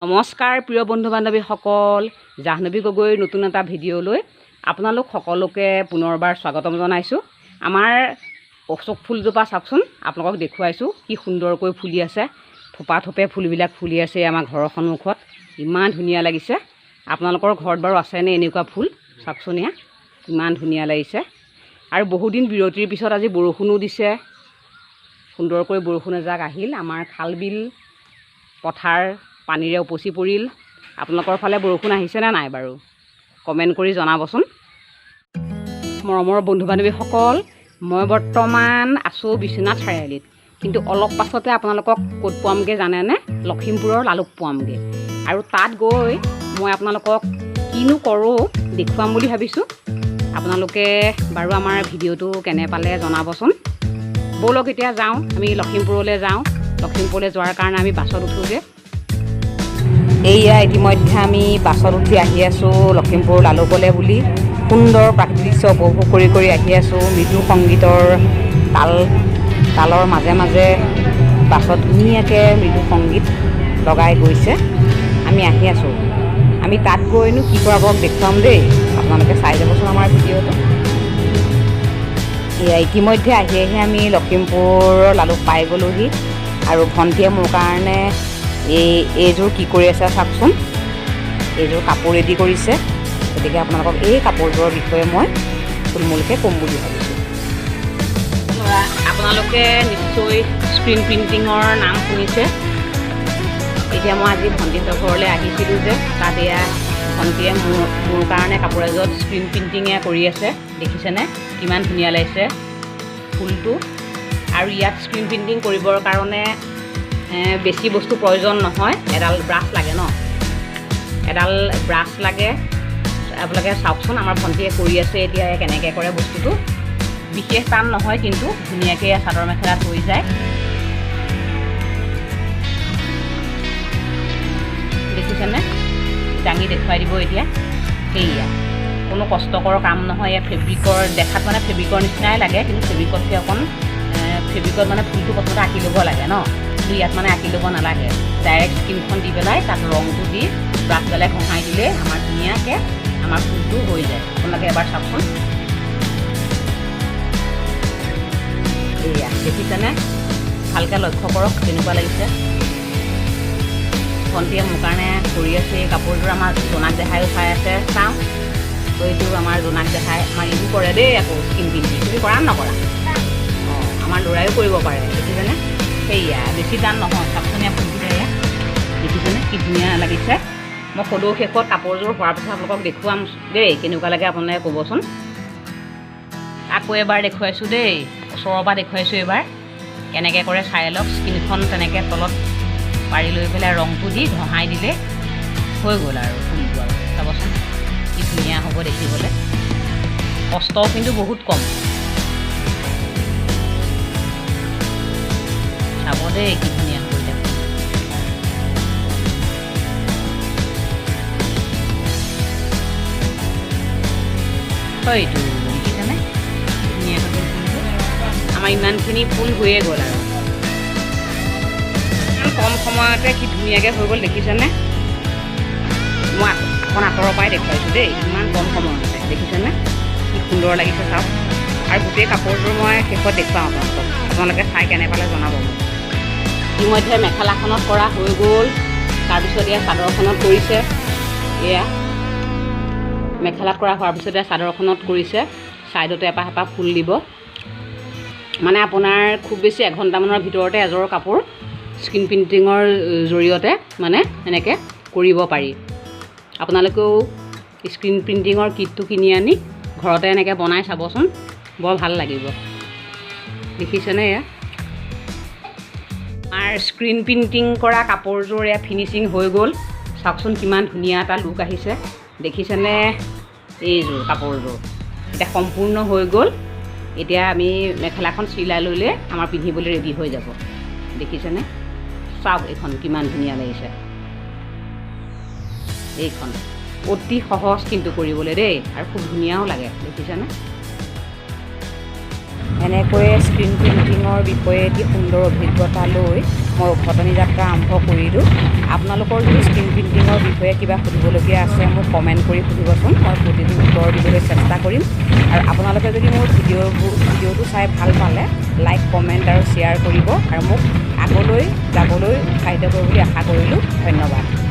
নমস্কাৰ প্ৰিয় বন্ধু বান্ধৱীসকল, জাহ্নৱী গগৈৰ নতুন এটা ভিডিঅ'লৈ আপোনালোক সকলোকে পুনৰবাৰ স্বাগতম জনাইছোঁ। আমাৰ অশোক ফুলজোপা চাওকচোন, আপোনালোকক দেখুৱাইছোঁ কি সুন্দৰকৈ ফুলি আছে। থোপা থোপে ফুলবিলাক ফুলি আছে আমাৰ ঘৰৰ সন্মুখত, ইমান ধুনীয়া লাগিছে। আপোনালোকৰ ঘৰত বাৰু আছেনে এনেকুৱা ফুল? চাওকচোন এয়া ইমান ধুনীয়া লাগিছে। আৰু বহুদিন বিৰতিৰ পিছত আজি বৰষুণো দিছে, সুন্দৰকৈ বৰষুণ এজাক আহিল। আমাৰ খাল বিল পথাৰ পানীৰে উপচি পৰিল। আপোনালোকৰ ফালে বৰষুণ আহিছেনে নাই বাৰু? কমেণ্ট কৰি জনাবচোন। মৰমৰ বন্ধু বান্ধৱীসকল, মই বৰ্তমান আছোঁ বিশ্বনাথ চাৰিআলিত, কিন্তু অলপ পাছতে আপোনালোকক ক'ত পোৱামগৈ জানেনে? লখিমপুৰৰ লালুক পোৱামগৈ। আৰু তাত গৈ মই আপোনালোকক কিনো কৰোঁ দেখুৱাম বুলি ভাবিছোঁ। আপোনালোকে বাৰু আমাৰ ভিডিঅ'টো কেনে পালে জনাবচোন। ব'লক এতিয়া যাওঁ, আমি লখিমপুৰলৈ যাওঁ। লখিমপুৰলৈ যোৱাৰ কাৰণে আমি বাছত উঠোঁগৈ। এয়া ইতিমধ্যে আমি বাছত উঠি আহি আছোঁ লখিমপুৰ লালুকলৈ বুলি। সুন্দৰ প্ৰাকৃতিক দৃশ্য উপভোগ কৰি আহি আছোঁ। মৃদু সংগীতৰ তালৰ মাজে মাজে বাছত ধুনীয়াকৈ মৃদু সংগীত লগাই গৈছে। আমি আহি আছোঁ। আমি তাত গৈনো কি কৰা আপোনাক দেখুৱাম দেই, আপোনালোকে চাই যাবচোন আমাৰ ভিডিঅ'টো। এয়া ইতিমধ্যে আহি আমি লখিমপুৰ লালুক পাই গ'লোহি। আৰু ভণ্টিয়ে মোৰ কাৰণে এইযোৰ কি কৰি আছে চাওকচোন। এইযোৰ কাপোৰ ৰেডি কৰিছে, গতিকে আপোনালোকক এই কাপোৰযোৰৰ বিষয়ে মই থুলমূলকৈ ক'ম বুলি ভাবিছোঁ। আপোনালোকে নিশ্চয় স্ক্ৰীণ প্ৰিণ্টিঙৰ নাম শুনিছে। এতিয়া মই আজি ভণ্টিহঁতৰ ঘৰলৈ আহিছিলোঁ যে, তাত এয়া ভণ্টিয়ে মোৰ কাৰণে কাপোৰ এযোৰত স্ক্ৰীণ প্ৰিণ্টিঙে কৰি আছে। দেখিছেনে কিমান ধুনীয়া লাগিছে ফুলটো। আৰু ইয়াত স্ক্ৰীণ প্ৰিণ্টিং কৰিবৰ কাৰণে বেছি বস্তু প্ৰয়োজন নহয়, এডাল ব্ৰাছ লাগে ন, এডাল ব্ৰাছ লাগে। আপোনালোকে চাওকচোন আমাৰ ভণ্টিয়ে কৰি আছে এতিয়া কেনেকৈ কৰে বস্তুটো। বিশেষ টান নহয়, কিন্তু ধুনীয়াকৈ চাদৰ মেখেলাত হৈ যায়। দেখিছেনে? দাঙি দেখুৱাই দিব এতিয়া। সেয়া কোনো কষ্টকৰ কাম নহয়। ইয়াত ফেব্ৰিকৰ দেখাত মানে ফেব্ৰিকৰ নিচিনাই লাগে, কিন্তু ফেব্ৰিকতকৈ অকণ ফেব্ৰিকত মানে ফুলটো প্ৰথমতে আঁকি ল'ব লাগে ন, কিন্তু ইয়াত মানে আঁকি ল'ব নালাগে। ডাইৰেক্ট স্কিনখন দি পেলাই তাত ৰংটো দি ব্ৰাছডালে ঘঁহাই দিলে আমাৰ ধুনীয়াকৈ আমাৰ ফুলটো হৈ যায়। আপোনালোকে এবাৰ চাওকচোন। এয়া দেখিছেনে? ভালকৈ লক্ষ্য কৰক কেনেকুৱা লাগিছে। ভণ্টিয়ে মোৰ কাৰণে কৰি আছে এই কাপোৰযোৰ। আমাৰ জোনাক দেখায়ো চাই আছে, চাওঁ। এইটো আমাৰ জোনাক দেখাই আমাৰ ইটো কৰে দেই আকৌ স্কিন প্ৰিণ্টিং। তুমি কৰা নকৰা? অঁ, আমাৰ ল'ৰায়ো কৰিব পাৰে। দেখিছেনে? সেয়া বেছি টান নহয়। চাওকচোনীয়া ফুলটো এয়া দেখিছেনে কি ধুনীয়া লাগিছে। মই সদৌ শেষত কাপোৰযোৰ হোৱাৰ পিছত আপোনালোকক দেখুৱাম দেই, কেনেকুৱা লাগে আপোনালোকে ক'বচোন। আকৌ এবাৰ দেখুৱাইছোঁ দেই, ওচৰৰ পৰা দেখুৱাইছোঁ এইবাৰ। কেনেকৈ কৰে চাই লওক। স্কিনখন তেনেকৈ তলত পাৰি লৈ পেলাই ৰংটো দি ঘঁহাই দিলে হৈ গ'ল আৰু ফুলটো। আৰু চাবচোন কি ধুনীয়া হ'ব দেখিবলৈ। কষ্ট কিন্তু বহুত কম। চাব দেই কি ধুনীয়া হৈ যাব। হয়তো দেখিছেনে ধুনীয়াকৈ ফুলটো। আমাৰ ইমানখিনি ফুল হৈয়ে গ'ল আৰু কম সময়তে কি ধুনীয়াকৈ হৈ গ'ল। দেখিছেনে? মই অকণ আঁতৰৰ পৰাই দেখুৱাইছোঁ দেই, ইমান কম সময়তে। দেখিছেনে কি সুন্দৰ লাগিছে চাওক। আৰু গোটেই কাপোৰযোৰ মই শেষত দেখুৱাওঁ আপোনালোকক। আপোনালোকে চাই কেনে পালে জনাব মোক। ইতিমধ্যে মেখেলাখনত কৰা হৈ গ'ল। তাৰপিছত এয়া চাদৰখনত কৰিছে। এয়া মেখেলাত কৰা হোৱাৰ পিছতে চাদৰখনত কৰিছে। ছাইডতে এপাহ এপাহ ফুল দিব। মানে আপোনাৰ খুব বেছি এঘণ্টামানৰ ভিতৰতে এযোৰ কাপোৰ স্ক্ৰীণ প্ৰিণ্টিঙৰ জৰিয়তে মানে এনেকৈ কৰিব পাৰি। আপোনালোকেও স্ক্ৰীণ প্ৰিণ্টিঙৰ কিটটো কিনি আনি ঘৰতে এনেকৈ বনাই চাবচোন, বৰ ভাল লাগিব। দেখিছেনে এয়া আমাৰ স্ক্ৰীণ প্ৰিণ্টিং কৰা কাপোৰযোৰ এয়া ফিনিচিং হৈ গ'ল। চাওকচোন কিমান ধুনীয়া এটা লুক আহিছে। দেখিছেনে এইযোৰ কাপোৰযোৰ এতিয়া সম্পূৰ্ণ হৈ গ'ল। এতিয়া আমি মেখেলাখন চিলাই ল'লে আমাৰ পিন্ধিবলৈ ৰেডি হৈ যাব। দেখিছেনে? চাওক এইখন কিমান ধুনীয়া লাগিছে। এইখন অতি সহজ কিন্তু কৰিবলৈ দেই, আৰু খুব ধুনীয়াও লাগে। দেখিছেনে? এনেকৈয়ে স্ক্ৰীণ প্ৰিণ্টিঙৰ বিষয়ে এটি সুন্দৰ অভিজ্ঞতা লৈ মই উভতনি যাত্ৰা আৰম্ভ কৰিলোঁ। আপোনালোকৰ যদি স্ক্ৰীণ প্ৰিণ্টিঙৰ বিষয়ে কিবা সুধিবলগীয়া আছে মোক কমেণ্ট কৰি সুধিবচোন, মই প্ৰতিটো উত্তৰ দিবলৈ চেষ্টা কৰিম। আৰু আপোনালোকে যদি মোৰ ভিডিঅ'টো চাই ভাল পালে লাইক কমেণ্ট আৰু শ্বেয়াৰ কৰিব আৰু মোক আগলৈ যাবলৈ উৎসাহিত কৰিব বুলি আশা কৰিলোঁ। ধন্যবাদ।